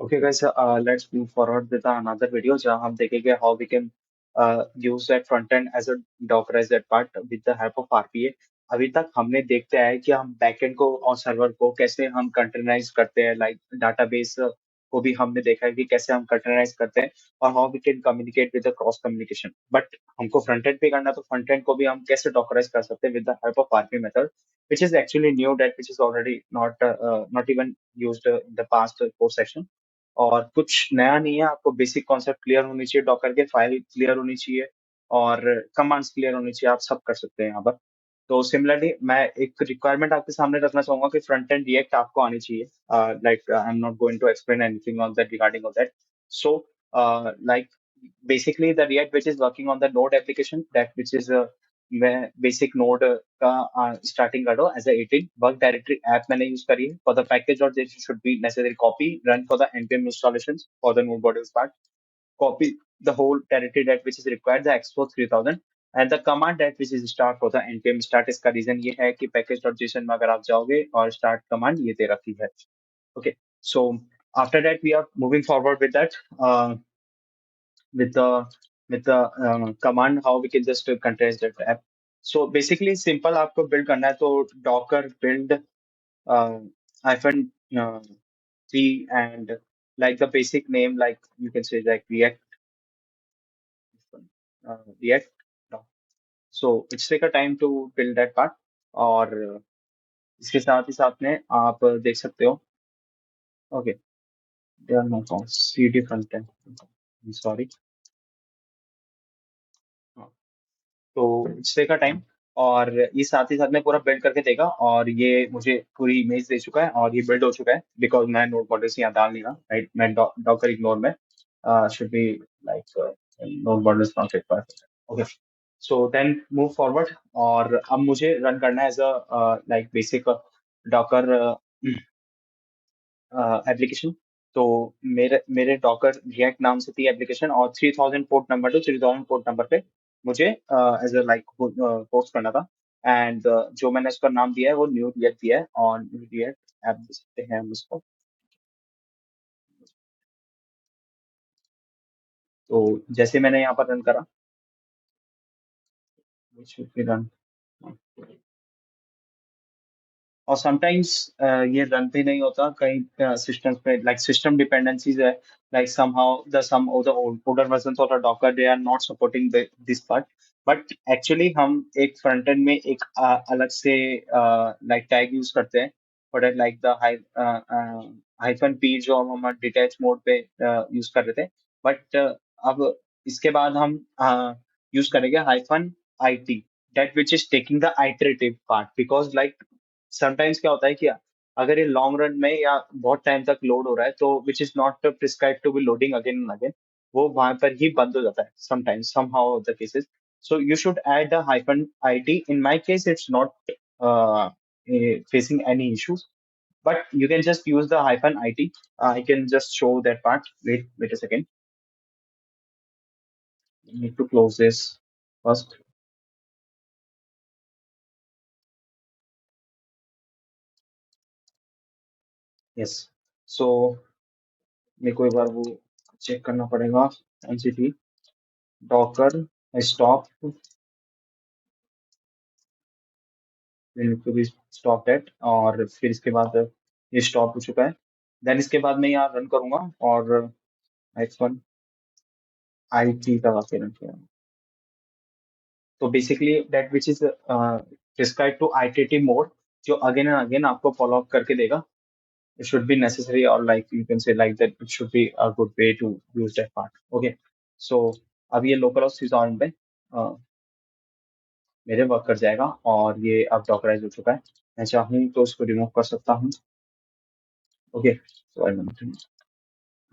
Okay, guys, let's move forward with another video जहाँ हम देखेंगे how we can use that front end as a Dockerize that part with the help of RPA. अभी तक हमने देखते आए कि हम बैकएंड को और सर्वर को कैसे हम कंटेनराइज करते हैं, लाइक डाटाबेस को भी हमने देखा है कि कैसे हम कंटेनराइज करते हैं और how we can communicate with the cross communication. But हमको फ्रंट एंड पे करना है, तो फ्रंट एंड को भी हम कैसे डॉकराइज कर सकते हैं with the help of RPA method, which is actually new, that which is already not even used in the past course section. और कुछ नया नहीं है, आपको बेसिक कॉन्सेप्ट क्लियर होनी चाहिए, डॉकर के फाइल क्लियर होनी चाहिए और कमांड्स क्लियर होनी चाहिए, आप सब कर सकते हैं यहाँ पर. तो सिमिलरली मैं एक रिक्वायरमेंट आपके सामने रखना चाहूंगा कि फ्रंट एंड रिएक्ट आपको आनी चाहिए. Like I am not going to explain anything on that regarding of that. So like basically the React which is working on the Node application, that which is मैं basic Node का starting कर रहा हूँ as a 18 work directory app मैंने use करी है. For the package or this should be necessary copy run for the npm installations for the node modules part. Copy the whole directory that which is required, the export 3000, and the command that which is start for the npm start. इसका reason ये है कि package.json में अगर आप जाओगे और start command ये दे रखी है. Okay, so after that we are moving forward with that. With the command how we can just contain that app. So basically simple आपको build करना है, तो docker build uh, hyphen p, and like the basic name, like you can say like react. So it's take a time to build that part. और इसके साथ ही साथ में आप देख सकते हो. Okay, there are no cons cd front end. I'm sorry. तो इससे का टाइम, और ये साथ ही साथ में पूरा बिल्ड करके देगा, और ये मुझे पूरी इमेज दे चुका है और ये बिल्ड हो चुका है बिकॉज मैं नोड मॉडल्स यहाँ डाल नहीं रहा, राइट. मैं डॉकर इग्नोर में should be like node modules not required. Okay, so then move forward. और अब मुझे रन करना है as a like basic docker application. तो मेरे मेरे डॉकर रिएक्ट नाम से थी एप्लीकेशन, और 3000 port number two 3000 port number पे मुझे एज अ लाइक पोस्ट करना था. एंड जो मैंने इसका नाम दिया है वो न्यू रिएक्ट दिया है, और न्यू रिएक्ट ऐप दे सकते हैं हम इसको. तो जैसे मैंने यहाँ पर रन करा, रन. और समटाइम्स ये रन भी नहीं होता कई सिस्टम्स पे, लाइक सिस्टम डिपेंडेंसीज है, like somehow the some of the older versions of the docker they are not supporting this part. But actually हम एक फ्रंट एंड में एक अलग से लाइक टैग यूज करते हैं for that, like the hyphen P जो हम डिटैच मोड पे यूज कर रहे थे. बट अब इसके बाद हम यूज करेंगे hyphen I T, that which is taking the iterative part, because like sometimes क्या होता है कि अगर ये लॉन्ग रन में या बहुत टाइम तक लोड हो रहा है, तो which is not prescribe to be loading again and again, वो वहां पर ही बंद हो जाता है sometimes somehow of the cases. So you should add the hyphen it. In my case it's not facing any issues, but you can just use the hyphen it. I can just show that part. Wait a second. I need to close this first. Yes, so मेरे को एक बार वो check करना पड़ेगा. NCT docker stop, to be stop at, और फिर इसके बाद ये स्टॉप हो चुका है. देन इसके बाद मैं यहाँ रन करूंगा और X1 आई थ्री का वाक्य रन किया. तो basically that which is prescribe to iterative mode, जो अगेन एंड अगेन आपको फॉलो अप करके देगा. इट शुड बी नेसेसरी, और like you can say like that, it should be a good way to use that part. Okay, so अब ये local host system पे मेरे work कर जाएगा, और ये अब डॉकराइज हो चुका है. मैं चाहूँ तो इसको रिमूव कर सकता हूँ. ओके, सो आई,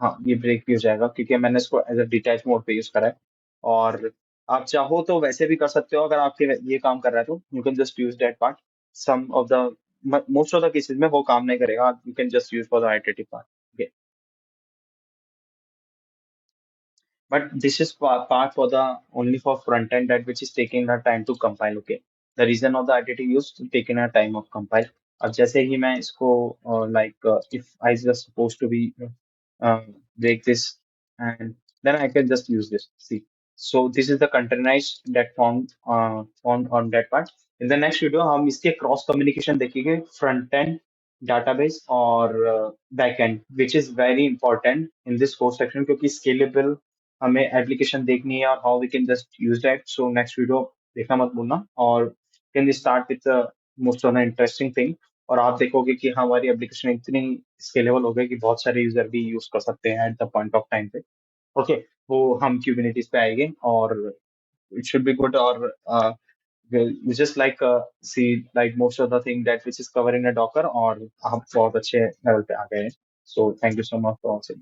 हाँ ये ब्रेक भी हो जाएगा क्योंकि मैंने इसको एज अ डिटैच मोड पे यूज करा है. और आप चाहो तो वैसे भी कर सकते हो, अगर आपके ये काम कर रहा है तो you can just use that part. Some of the most of the cases में वो काम नहीं करेगा, you can just use for the iterative part. Okay, but this is part for the only for front end, that which is taking the time to compile. Okay, the reason of the iterative use to taking a time of compile. अब जैसे ही मैं इसको like if I just supposed to be break this, and then I can just use this. See, so this is the containerized that found on that part. In the next video हम इसके cross communication देखेंगे front end database और back end, which is very important in this course section, क्योंकि scalable हमें application देखनी है और how we can just use that. So next video देखना मत भूलना, और can start with most of the interesting thing. और आप देखोगे कि हमारी एप्लीकेशन इतनी स्केलेबल हो गई कि बहुत सारे यूजर भी यूज कर सकते हैं at the point of time पे. ओके, वो हम क्यूबिनिटीज पे आएंगे, और इट शुड बी गुड. और you just like see like most of the thing that which is covered in a Docker, और आप बहुत अच्छे लेवल पे आ गए हैं. So thank you so much for watching.